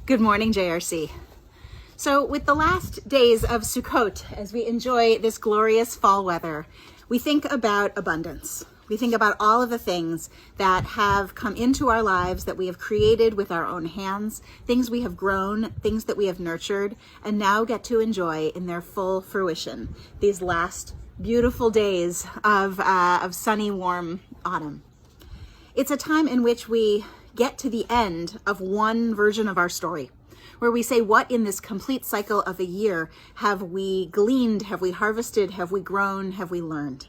Good morning, JRC. So with the last days of Sukkot, as we enjoy this glorious fall weather, we think about abundance. We think about all of the things that have come into our lives that we have created with our own hands, things we have grown, things that we have nurtured, and now get to enjoy in their full fruition, these last beautiful days of sunny, warm autumn. It's a time in which we get to the end of one version of our story, where we say, what in this complete cycle of a year have we gleaned, have we harvested, have we grown, have we learned?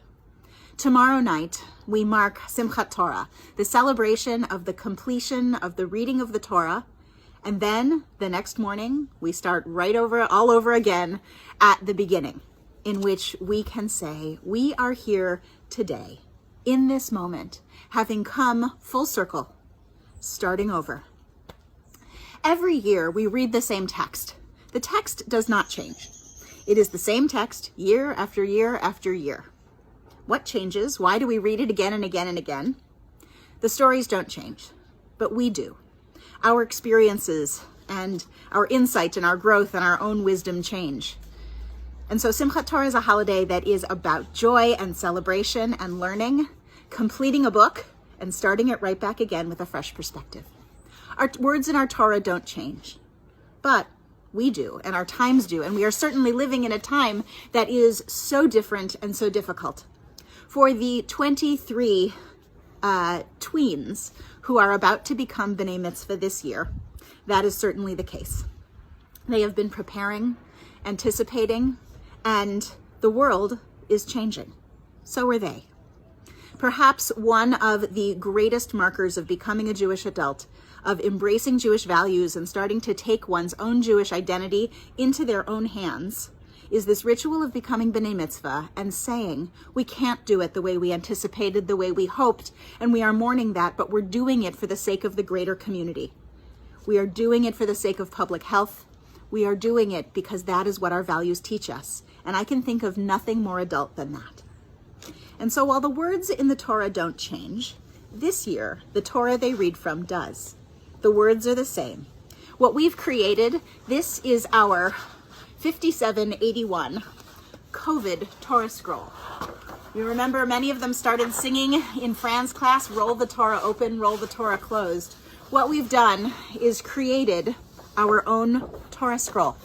Tomorrow night, we mark Simchat Torah, the celebration of the completion of the reading of the Torah, and then the next morning, we start all over again at the beginning, in which we can say, we are here today, in this moment, having come full circle, starting over. Every year we read the same text. The text does not change. It is the same text year after year after year. What changes? Why do we read it again and again and again? The stories don't change, but we do. Our experiences and our insight and our growth and our own wisdom change. And so Simchat Torah is a holiday that is about joy and celebration and learning, completing a book, and starting it right back again with a fresh perspective. Our words in our Torah don't change, but we do, and our times do, and we are certainly living in a time that is so different and so difficult. For the 23 tweens who are about to become B'nai Mitzvah this year, that is certainly the case. They have been preparing, anticipating, and the world is changing. So are they. Perhaps one of the greatest markers of becoming a Jewish adult, of embracing Jewish values and starting to take one's own Jewish identity into their own hands, is this ritual of becoming B'nai Mitzvah and saying, we can't do it the way we anticipated, the way we hoped, and we are mourning that, but we're doing it for the sake of the greater community. We are doing it for the sake of public health. We are doing it because that is what our values teach us. And I can think of nothing more adult than that. And so while the words in the Torah don't change, this year, the Torah they read from does. The words are the same. What we've created, this is our 5781 COVID Torah scroll. You remember many of them started singing in Fran's class, roll the Torah open, roll the Torah closed. What we've done is created our own Torah scroll.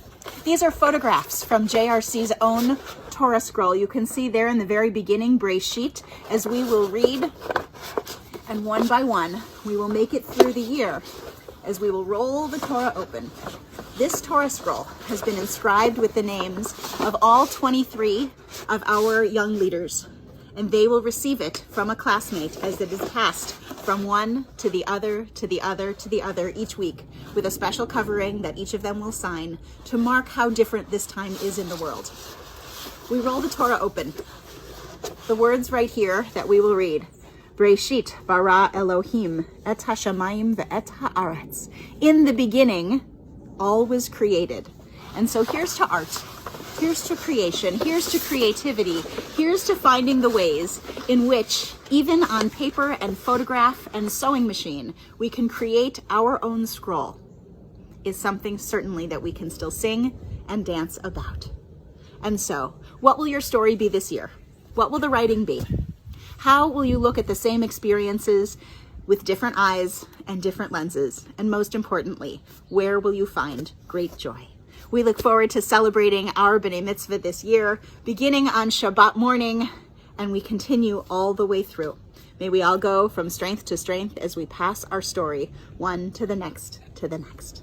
These are photographs from JRC's own Torah scroll. You can see there in the very beginning, Breshit, as we will read, and one by one, we will make it through the year as we will roll the Torah open. This Torah scroll has been inscribed with the names of all 23 of our young leaders, and they will receive it from a classmate as it is passed from one to the other, to the other, to the other each week, with a special covering that each of them will sign to mark how different this time is in the world. We roll the Torah open. The words right here that we will read. Breshit bara Elohim et hashamayim ve'et haaretz. In the beginning, all was created. And so here's to art. Here's to creation, here's to creativity, here's to finding the ways in which, even on paper and photograph and sewing machine, we can create our own scroll, is something certainly that we can still sing and dance about. And so, what will your story be this year? What will the writing be? How will you look at the same experiences with different eyes and different lenses? And most importantly, where will you find great joy? We look forward to celebrating our B'nai Mitzvah this year, beginning on Shabbat morning, and we continue all the way through. May we all go from strength to strength as we pass our story, one to the next to the next.